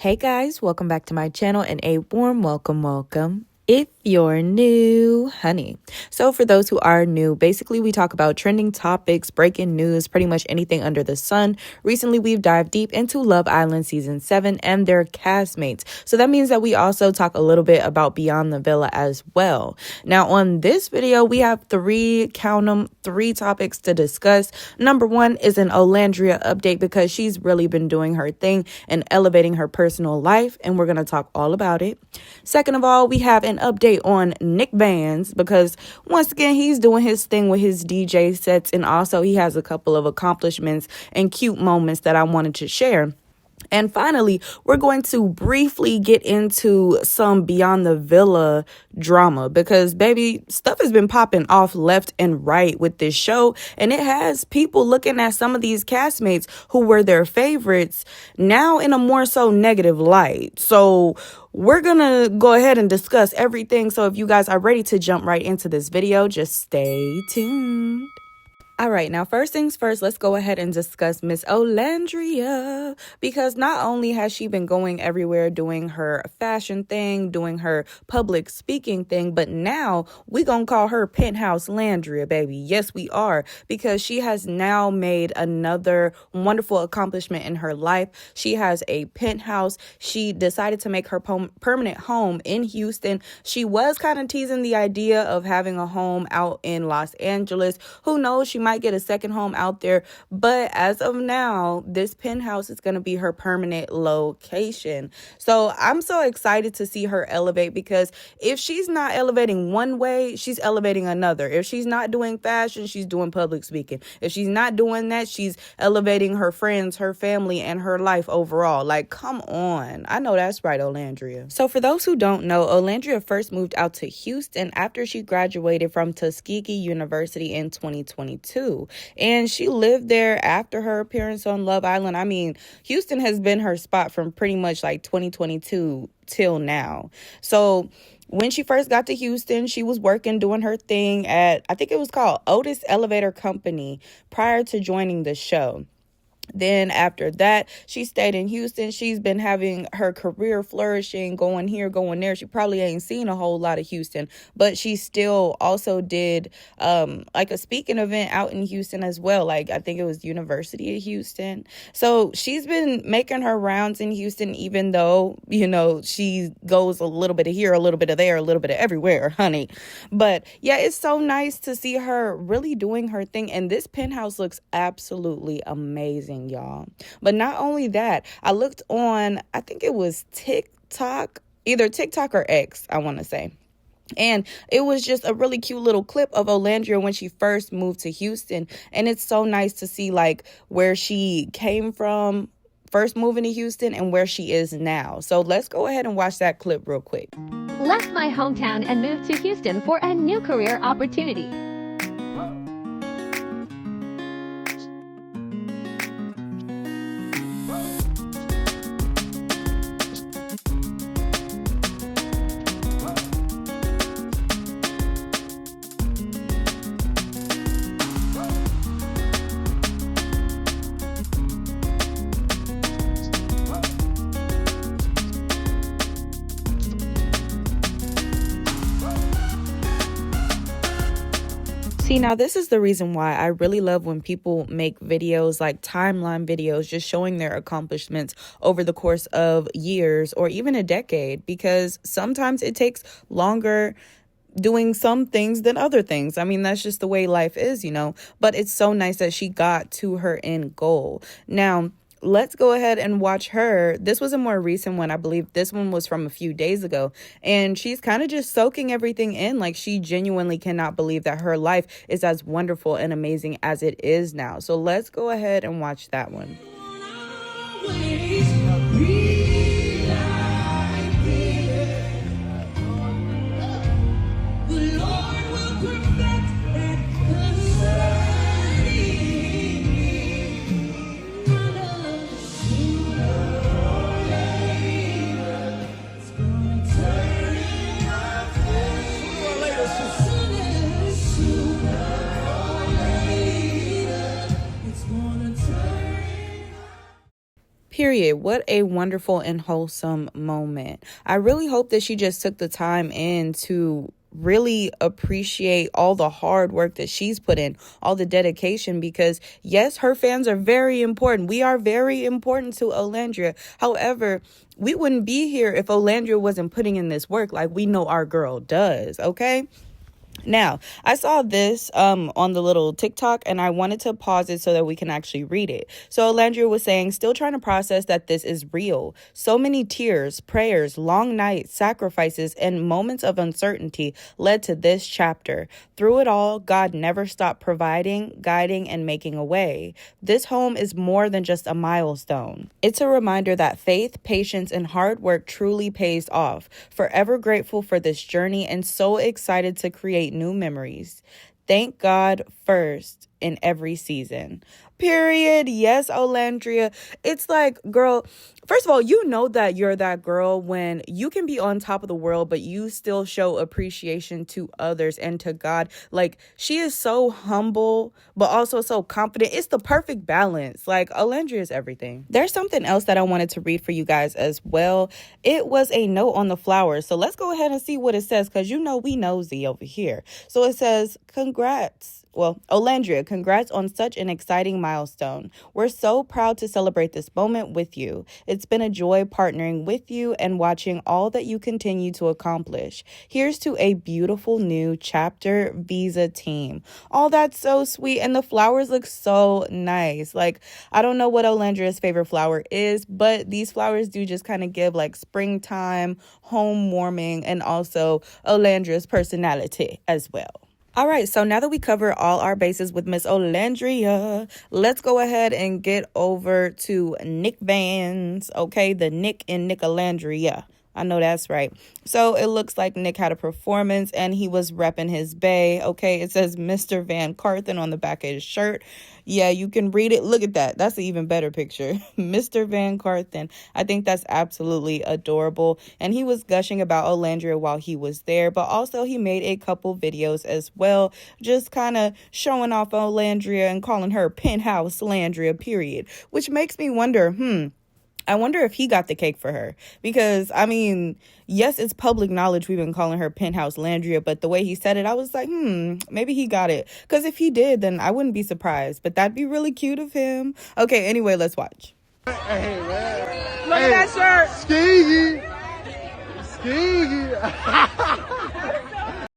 Hey guys, welcome back to my channel and a warm welcome if you're new, honey. So for those who are new, basically we talk about trending topics, breaking news, pretty much anything under the sun. Recently, we've dived deep into Love Island Season 7 and their castmates. So that means that we also talk a little bit about Beyond the Villa as well. Now on this video, we have three topics to discuss. Number one is an Olandria update because she's really been doing her thing and elevating her personal life, and we're going to talk all about it. Second of all, we have an update on Nic Vans because once again he's doing his thing with his DJ sets, and also he has a couple of accomplishments and cute moments that I wanted to share. And finally, we're going to briefly get into some Beyond the Villa drama because, baby, stuff has been popping off left and right with this show. And it has people looking at some of these castmates who were their favorites now in a more so negative light. So we're going to go ahead and discuss everything. So if you guys are ready to jump right into this video, just stay tuned. All right, now first things first, let's go ahead and discuss Miss Olandria because not only has she been going everywhere doing her fashion thing, doing her public speaking thing, but now we gonna call her Penthouse Landria, baby. Yes, we are, because she has now made another wonderful accomplishment in her life. She has a penthouse. She decided to make her permanent home in Houston. She was kind of teasing the idea of having a home out in Los Angeles. Who knows? She might get a second home out there, but as of now, this penthouse is going to be her permanent location. So I'm so excited to see her elevate because if she's not elevating one way, she's elevating another. If she's not doing fashion, she's doing public speaking. If she's not doing that, she's elevating her friends, her family, and her life overall. Like, come on. I know that's right, Olandria. So for those who don't know, Olandria first moved out to Houston after she graduated from Tuskegee University in 2022. And she lived there after her appearance on Love Island. I mean, Houston has been her spot from pretty much like 2022 till now. So when she first got to Houston, she was working, doing her thing at, I think it was called Otis Elevator Company prior to joining the show. Then after that, she stayed in Houston. She's been having her career flourishing, going here, going there. She probably ain't seen a whole lot of Houston, but she still also did like a speaking event out in Houston as well. Like, I think it was University of Houston. So she's been making her rounds in Houston, even though, you know, she goes a little bit of here, a little bit of there, a little bit of everywhere, honey. But yeah, it's so nice to see her really doing her thing. And this penthouse looks absolutely amazing, y'all. But not only that, I looked on, I think it was TikTok, either TikTok or X, I want to say. And it was just a really cute little clip of Olandria when she first moved to Houston. And it's so nice to see like where she came from first moving to Houston and where she is now. So let's go ahead and watch that clip real quick. Left my hometown and moved to Houston for a new career opportunity. See, now this is the reason why I really love when people make videos like timeline videos, just showing their accomplishments over the course of years or even a decade, because sometimes it takes longer doing some things than other things. I mean, that's just the way life is, you know, but it's so nice that she got to her end goal. Now, let's go ahead and watch her. This was a more recent one. I believe this one was from a few days ago. And she's kind of just soaking everything in. Like, she genuinely cannot believe that her life is as wonderful and amazing as it is now. So let's go ahead and watch that one. Period. What a wonderful and wholesome moment. I really hope that she just took the time in to really appreciate all the hard work that she's put in, all the dedication, because yes, her fans are very important. We are very important to Olandria. However, we wouldn't be here if Olandria wasn't putting in this work like we know our girl does, okay? Now, I saw this on the little TikTok, and I wanted to pause it so that we can actually read it. So Olandria was saying, still trying to process that this is real. So many tears, prayers, long nights, sacrifices, and moments of uncertainty led to this chapter. Through it all, God never stopped providing, guiding, and making a way. This home is more than just a milestone. It's a reminder that faith, patience, and hard work truly pays off. Forever grateful for this journey and so excited to create new memories. Thank God first in every season. Period. Yes, Olandria. It's like, girl, first of all, you know that you're that girl when you can be on top of the world, but you still show appreciation to others and to God. Like, she is so humble, but also so confident. It's the perfect balance. Like, Olandria is everything. There's something else that I wanted to read for you guys as well. It was a note on the flowers. So let's go ahead and see what it says, because you know we nosy over here. So it says, congrats. Well, Olandria, congrats on such an exciting milestone. We're so proud to celebrate this moment with you. It's been a joy partnering with you and watching all that you continue to accomplish. Here's to a beautiful new chapter visa team. Oh, that's so sweet. And the flowers look so nice. Like, I don't know what Olandria's favorite flower is, but these flowers do just kind of give like springtime, home warming, and also Olandria's personality as well. All right, so now that we cover all our bases with Miss Olandria, let's go ahead and get over to Nic Vans, okay? The Nic and Nic Olandria. I know that's right. So it looks like Nic had a performance and he was repping his bae, okay? It says Mr. Van Carthen on the back of his shirt. Yeah, you can read it. Look at that. That's an even better picture. Mr. Van Carthen. I think that's absolutely adorable. And he was gushing about Olandria while he was there, but also he made a couple videos as well, just kind of showing off Olandria and calling her penthouse Olandria, period. Which makes me wonder, I wonder if he got the cake for her, because, I mean, yes, it's public knowledge we've been calling her penthouse Olandria, but the way he said it, I was like, maybe he got it. Because if he did, then I wouldn't be surprised, but that'd be really cute of him. Okay, anyway, let's watch. Hey, man. Look at that shirt. Skeegy.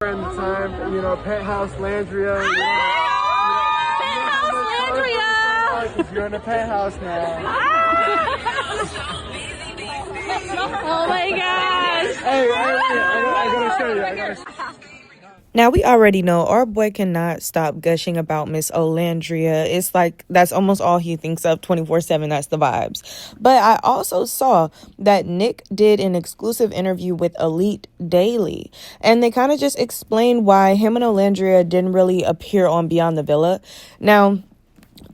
Around the time, you know, penthouse Olandria. Penthouse Olandria. You're in a penthouse now. Oh my gosh. Hey, I gotta show you. Now, we already know our boy cannot stop gushing about Miss Olandria. It's like that's almost all he thinks of 24/7. That's the vibes. But I also saw that Nic did an exclusive interview with Elite Daily, and they kind of just explained why him and Olandria didn't really appear on Beyond the Villa. Now,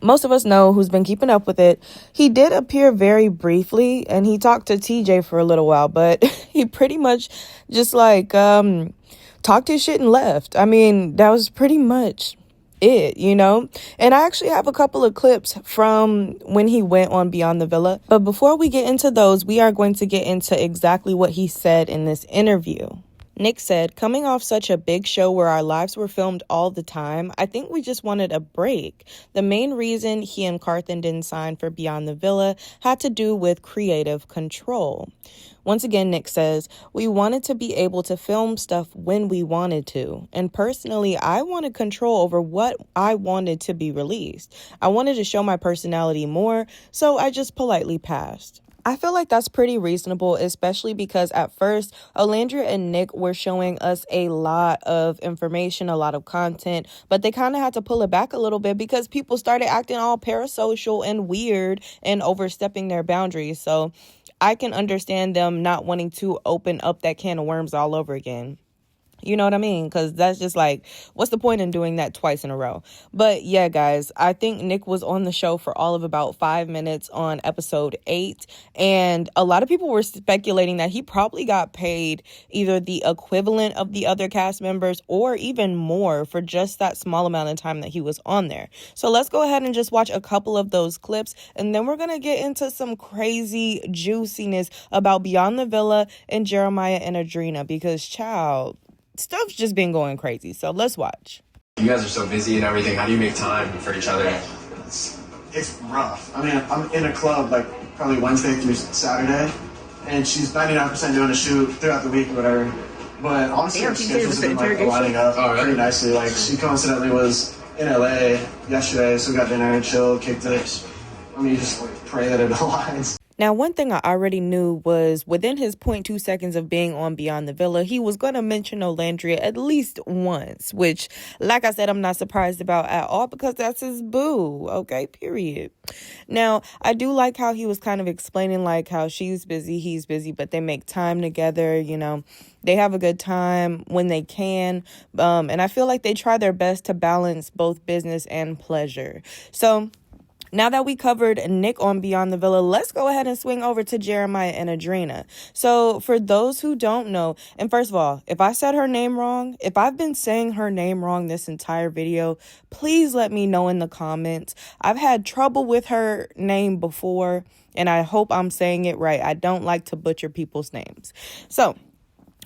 most of us know, who's been keeping up with it, he did appear very briefly and he talked to TJ for a little while, but he pretty much just like talked his shit and left. I mean, that was pretty much it, you know? And I actually have a couple of clips from when he went on Beyond the Villa. But before we get into those, we are going to get into exactly what he said in this interview. Nic said, coming off such a big show where our lives were filmed all the time, I think we just wanted a break. The main reason he and Carthen didn't sign for Beyond the Villa had to do with creative control. Once again, Nic says, we wanted to be able to film stuff when we wanted to. And personally, I wanted control over what I wanted to be released. I wanted to show my personality more, so I just politely passed. I feel like that's pretty reasonable, especially because at first, Olandria and Nic were showing us a lot of information, a lot of content, but they kind of had to pull it back a little bit because people started acting all parasocial and weird and overstepping their boundaries. So I can understand them not wanting to open up that can of worms all over again. You know what I mean? Because that's just like, what's the point in doing that twice in a row? But yeah, guys, I think Nick was on the show for all of about 5 minutes on episode 8. And a lot of people were speculating that he probably got paid either the equivalent of the other cast members or even more for just that small amount of time that he was on there. So let's go ahead and just watch a couple of those clips. And then we're going to get into some crazy juiciness about Beyond the Villa and Jeremiah and Adrina because, child, stuff's just been going crazy. So let's watch. You guys are so busy and everything. How do you make time for each other? It's rough. I mean, I'm in a club like probably Wednesday through Saturday, and she's 99% doing a shoot throughout the week or whatever. But honestly, our schedules have been like lining up pretty nicely. Like she coincidentally was in LA yesterday, so we got dinner and chilled, kicked it. I mean, you just like pray that it aligns. Now, one thing I already knew was within his 0.2 seconds of being on Beyond the Villa, he was going to mention Olandria at least once, which, like I said, I'm not surprised about at all because that's his boo. Okay, period. Now, I do like how he was kind of explaining like how she's busy, he's busy, but they make time together, you know. They have a good time when they can. And I feel like they try their best to balance both business and pleasure. So now that we covered Nick on Beyond the Villa, let's go ahead and swing over to Jeremiah and Adrina. So for those who don't know, and first of all, if I said her name wrong, if I've been saying her name wrong this entire video, please let me know in the comments. I've had trouble with her name before, and I hope I'm saying it right. I don't like to butcher people's names. So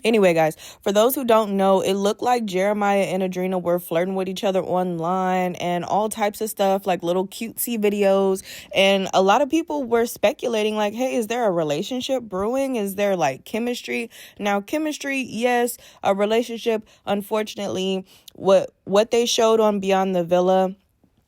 anyway, guys, for those who don't know, it looked like Jeremiah and Adrina were flirting with each other online and all types of stuff, like little cutesy videos. And a lot of people were speculating like, hey, is there a relationship brewing? Is there like chemistry? Now, chemistry, yes. A relationship, unfortunately, what they showed on Beyond the Villa,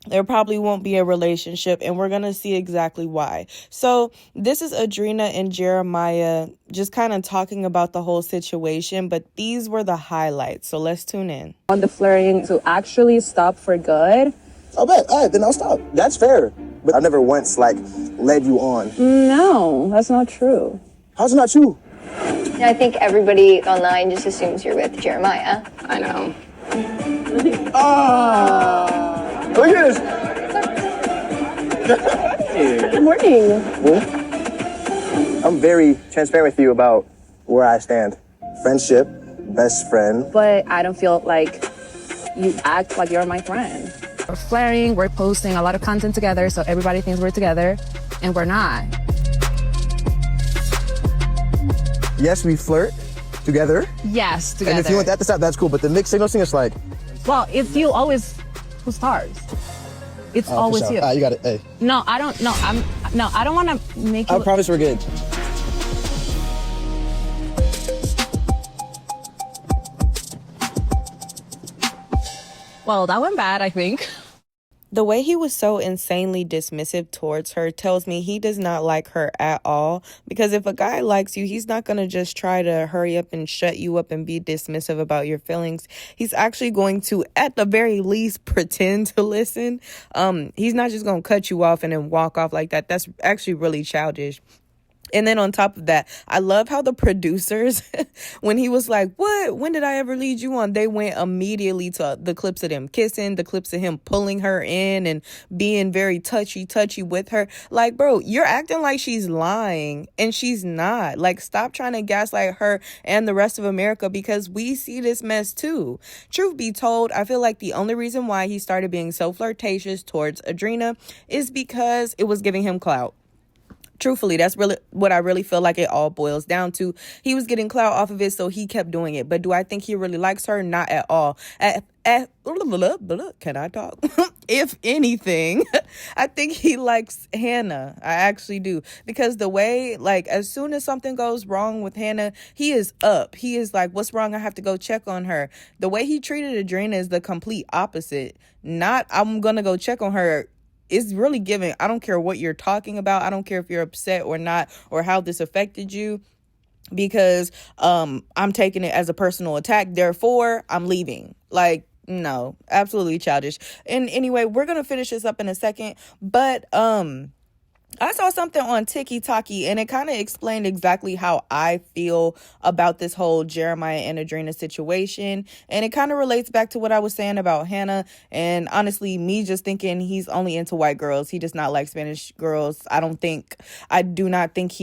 there probably won't be a relationship, and we're going to see exactly why. So this is Adrina and Jeremiah just kind of talking about the whole situation, but these were the highlights. So let's tune in. On the flirting to actually stop for good. I'll bet. All right, then I'll stop. That's fair. But I never once, like, led you on. No, that's not true. How's it not true? I think everybody online just assumes you're with Jeremiah. I know. Look at this. Good morning. I'm very transparent with you about where I stand. Friendship, best friend. But I don't feel like you act like you're my friend. We're flaring, we're posting a lot of content together, so everybody thinks we're together, and we're not. Yes, we flirt together. Yes, together. And if you want that to stop, that's cool. But the mixed signal thing is like... Well, it's you always who starts. It's always sure. you. You got it. Hey. No, I don't. No, I don't want to make you. I promise we're good. Well, that went bad, I think. The way he was so insanely dismissive towards her tells me he does not like her at all. Because if a guy likes you, he's not going to just try to hurry up and shut you up and be dismissive about your feelings. He's actually going to, at the very least, pretend to listen. He's not just going to cut you off and then walk off like that. That's actually really childish. And then on top of that, I love how the producers, when he was like, what? When did I ever lead you on? They went immediately to the clips of them kissing, the clips of him pulling her in and being very touchy with her. Like, bro, you're acting like she's lying and she's not. Like, stop trying to gaslight her and the rest of America because we see this mess too. Truth be told, I feel like the only reason why he started being so flirtatious towards Adrina is because it was giving him clout. Truthfully, that's really what I really feel like it all boils down to. He was getting clout off of it, so he kept doing it. But do I think he really likes her? Not at all. Can I talk? If anything, I think he likes Hannah. I actually do. Because the way, like, as soon as something goes wrong with Hannah, he is up. He is like, what's wrong? I have to go check on her. The way he treated Adrina is the complete opposite. Not, I'm going to go check on her. It's really giving, I don't care what you're talking about. I don't care if you're upset or not or how this affected you because I'm taking it as a personal attack. Therefore, I'm leaving. Like, no, absolutely childish. And anyway, we're going to finish this up in a second. But I saw something on TikTok and it kind of explained exactly how I feel about this whole Jeremiah and Adrina situation. And it kind of relates back to what I was saying about Hannah. And honestly, me just thinking he's only into white girls. He does not like Spanish girls. I do not think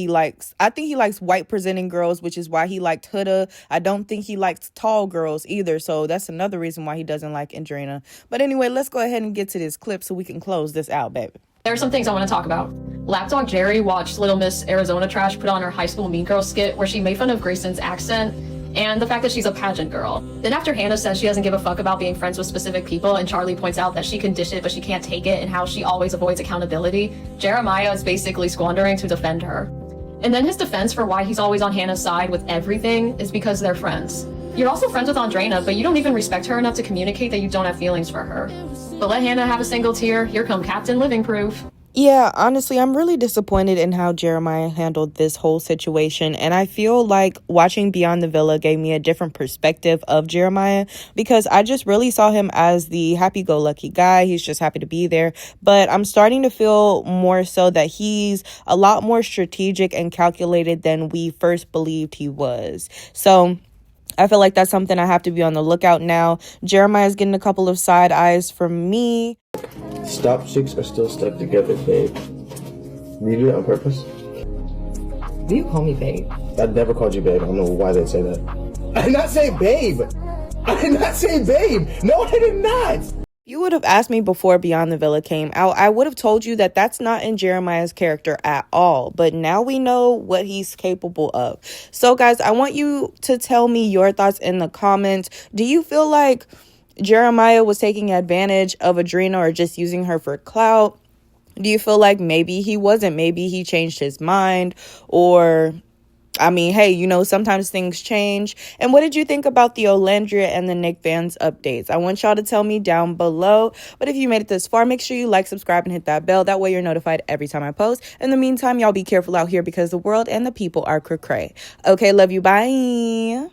I think he likes white presenting girls, which is why he liked Huda. I don't think he likes tall girls either. So that's another reason why he doesn't like Andreina. But anyway, let's go ahead and get to this clip so we can close this out, baby. There are some things I want to talk about. Lapdog Jerry watched Little Miss Arizona Trash put on her High School Mean Girl skit where she made fun of Grayson's accent and the fact that she's a pageant girl. Then after Hannah says she doesn't give a fuck about being friends with specific people and Charlie points out that she can dish it but she can't take it and how she always avoids accountability, Jeremiah is basically squandering to defend her. And then his defense for why he's always on Hannah's side with everything is because they're friends. You're also friends with Andreina, but you don't even respect her enough to communicate that you don't have feelings for her. But let Hannah have a single tear, here come Captain Living Proof. Yeah, honestly, I'm really disappointed in how Jeremiah handled this whole situation. And I feel like watching Beyond the Villa gave me a different perspective of Jeremiah because I just really saw him as the happy-go-lucky guy. He's just happy to be there. But I'm starting to feel more so that he's a lot more strategic and calculated than we first believed he was. So I feel like that's something I have to be on the lookout now. Jeremiah's getting a couple of side eyes from me. Stop chicks are still stuck together, babe. You do that on purpose? Do you call me babe? I never called you babe. I don't know why they'd say that. I did not say babe. I did not say babe. No, I did not. You would have asked me before Beyond the Villa came out, I would have told you that that's not in Jeremiah's character at all. But now we know what he's capable of. So, guys, I want you to tell me your thoughts in the comments. Do you feel like Jeremiah was taking advantage of Adrina or just using her for clout? Do you feel like maybe he wasn't? Maybe he changed his mind? Or, I mean, hey, you know, sometimes things change. And what did you think about the Olandria and the Nic Vans updates? I want y'all to tell me down below. But if you made it this far, make sure you like, subscribe, and hit that bell. That way you're notified every time I post. In the meantime, y'all be careful out here because the world and the people are cray-cray. Okay, love you. Bye.